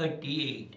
38।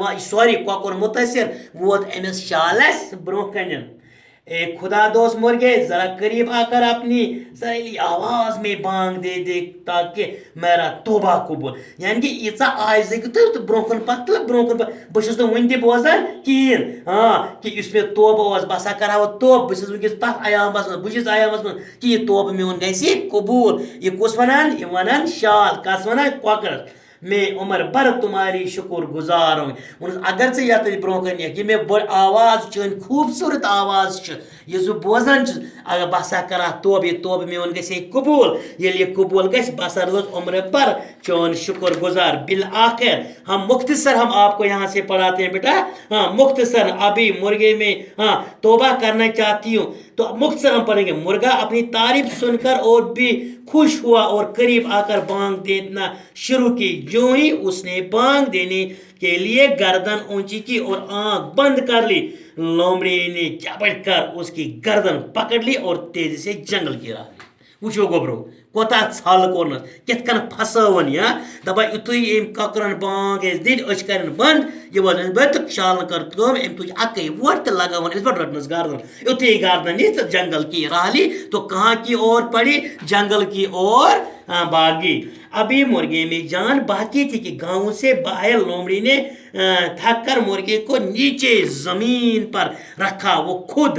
وار sorry کۄکُر مُتٲثر ووت أمِس شالس برونٛہہ کَنٮ۪ن اے خدا دوست مرغے ذرا قریب آ کر اپنی سہیلی آواز میں بانگ دے دے تاکہ میرا توبہ قبول یعنی کہ ایٖژا آیزٕ تہٕ برونٛہہ کُن پتہٕ برونٛہہ کُن بہٕ چھُس نہٕ وُنہِ تہِ بوزان کِہیٖنۍ ہاں کہ یُس مےٚ توبہٕ اوس بہٕ ہسا کرہا وۄنۍ توبہٕ بہٕ چھُس وٕنکیٚس تتھ عیامس منٛز بہٕ چھُس عیامس منٛز کہ یہِ توبہٕ میون گژھِ قبوٗل یہِ کُس ونان یہِ ونان شال کس ونان کۄکرس میں عمر بھر تمہاری شکر گزار ہوں اگر ژٕ یتھ برونٛہہ کن یہِ مےٚ بٔڑ آواز چٲنۍ خوٗبصوٗرت آواز چھِ یُس بہٕ بوزان چھُس اگر بہٕ ہسا کرہا توبہٕ یہِ توبہٕ میون گژھِ ہے قبوٗل ییٚلہِ یہِ قبوٗل گژھِ بہٕ ہسا روز عمر بھر چون شکر گزار بالآخر ہم مختصر ہم آپ کو یہاں سے پڑھاتے ہیں بیٹا ہاں مختصر ابھی مرغے میں ہاں توبہ کرنا چاہتی ہوں تو مختصر ہم پڑھیں گے مرغا اپنی تعریف سن کر اور بھی خوش ہوا اور قریب آ کر بانگ دینا شروع کی جو ہی اس نے بانگ دینے کے لیے گردن اونچی کی اور آنکھ بند کر لی لومڑی نے چپٹ کر اس کی گردن پکڑ لی اور تیزی سے جنگل کی راہ لی وچھو گوبرو کوتاہ ژھل کورنس کت کن پھساون یا دپان یُتھُے أمۍ کۄکرن بانگ ٲسۍ دِنۍ أچھ کرن بند یہِ ووت أمِس بٔرۍ تہٕ شالن کٔر کٲم أمۍ تُج اکٕے وۄٹھ تہٕ لگاوُن أمِس پٮ۪ٹھ رٔٹنس گردن یُتھُے گردن نی تہٕ جنگل کی راہ لی تو کہاں کی اور پڑی جنگل کی اور باغی ابھی مرغے میں جان باقی تھی کہ گاؤں سے باہر لومڑی نے تھک کر مرغے کو نیچے زمین پر رکھا وہ خود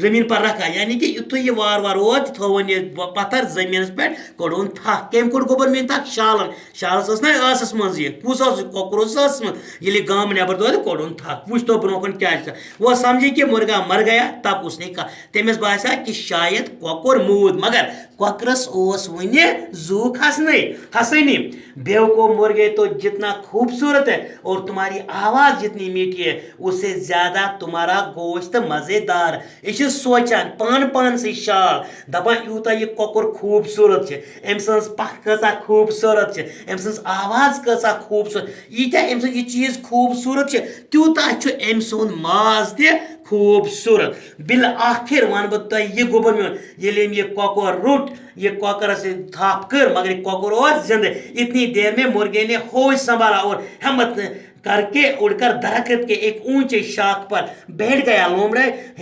زمین پر رکھا یعنی کہ یُتھُے یہِ وار وار ووت تھوٚوُن یہِ پتھر زٔمیٖنس پٮ۪ٹھ کوٚڑُن تھکھ کٔمۍ کوٚڑ گوٚبُر میٛٲنۍ تھکھ شالن شالس ٲس نا ٲسس منٛز یہِ کُس اوس کۄکُر اوس ٲسس منٛز ییٚلہِ یہِ گامہٕ نٮ۪بر دوٚد کوٚڑُن تھکھ وٕچھ تو برونٛہہ کُن کیٛاہ چھُ وہ سمجھی کہ مرغا مر گیا تب اس نے کہا تٔمِس باسیو کہ شاید کۄکُر موٗد مگر کۄکرس اوس وُنہِ زوٗ کھسٲنی بیوقوف مرغے تو جتنا خوبصورت ہے اور تمہاری آواز جتنی میٹھی ہے اس سے زیادہ تمہارا گوشت مزیدار یہ چھِ سونچان پان سے شال دپان یوٗتاہ یہِ کۄکُر خوٗبصوٗرت چھِ أمۍ سٕنٛز پکھ کۭژاہ خوٗبصوٗرت چھِ أمۍ سٕنٛز آواز کۭژاہ خوٗبصوٗرت ییٖتیاہ أمۍ سٕنٛز یہِ چیٖز خوٗبصوٗرت چھِ تیوٗتاہ چھُ أمۍ سُنٛد ماز تہِ خوٗبصوٗرت بالآخر ونہٕ بہٕ تۄہہِ یہِ گوٚبُر میون ییٚلہِ أمۍ یہِ کۄکُر روٚٹ یہ کۄکرس تھپھ کر مگر یہ کۄکُر اوس زندہ اتنی دیر میں مرغے نے ہوش سنبھالا اور ہمت کر کے اڑ کر درخت کے ایک اونچے شاخ پر بیٹھ گیا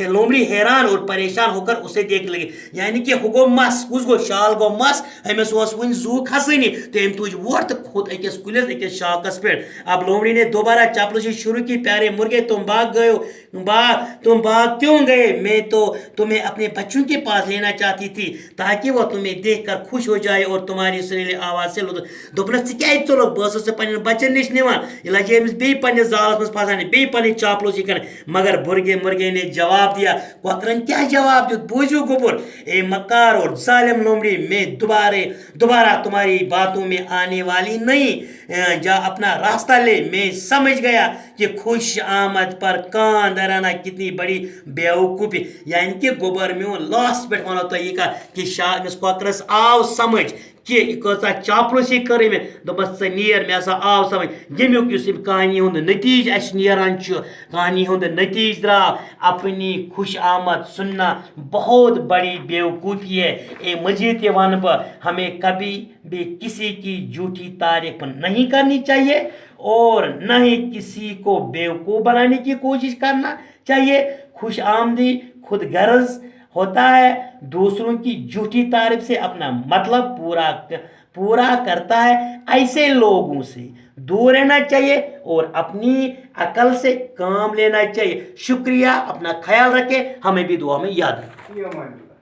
لومڑی حیران اور پریشان ہو کر اسے دیکھ لگی یعنی کہ ہُہ گوٚو مس کُس گوٚو شال گوٚو مس أمِس اوس وُنہِ زوٗ کھسٲنی تو أمۍ تُج ووٹ تہٕ کھوٚت أکِس کُلِس أکِس شاخس پٮ۪ٹھ اب لومڑی نے دوبارہ چاپلوسی شروع کی پیارے مرغے تم باغ کیوں گئے میں تو تمہیں اپنے بچوں کے پاس لینا چاہتی تھی تاکہ وہ تمہیں دیکھ کر خوش ہو جائے اور تمہاری سریلی آواز سے لطف دوٚپنَس ژٕ کیٛازِ ژوٚلُکھ بہٕ ٲسٕس ژےٚ پنٛنٮ۪ن بچن نِش نِوان یہِ لجے أمِس بیٚیہِ پنٛنِس زالس منٛز پھساونہِ بیٚیہِ پنٕنۍ چاپلوسی کرٕنۍ مگر مرغے نے جواب دیا کۄکرن کیٛاہ جواب دیُت بوٗزِو گوٚبُر اے مکار اور ظالم لومڑی میں دوبارہ تمہاری باتوں میں آنے والی نہیں جا اپنا راستہ لے میں سمجھ گیا کہ خوش آمد پر کان دھرانا کتنی بڑی بیوقوفی یعنی کہ گوبر میون لاسٹ پٮ۪ٹھ ونو تۄہہِ یہِ کتھ کہ أمِس کۄکرس آو سمجھ کہ یہِ کۭژاہ چاپلوسی کٔر أمۍ دوٚپمس ژٕ نیر مےٚ ہسا آو سمجھ ییٚمیُک یُس أمۍ کہانی ہُنٛد نتیٖجہِ اَسہِ نیران چھُ کہانی ہُنٛد نتیٖجہِ درٛاو اپنی خوش آمد سننا بہت بڑی بیوقوفی ہے اے مزید یہ ون بہٕ ہمیں کبھی بھی کسی کی جھوٹی تعریف نہیں کرنی چاہیے اور نہ ہی کسی کو بیوقوف بنانے کی کوشش کرنا چاہیے خوش آمدی خود غرض ہوتا ہے دوسروں کی جھوٹی تعریف سے اپنا مطلب پورا کرتا ہے ایسے لوگوں سے دور رہنا چاہیے اور اپنی عقل سے کام لینا چاہیے شکریہ اپنا خیال رکھے ہمیں بھی دعا میں یاد رکھیں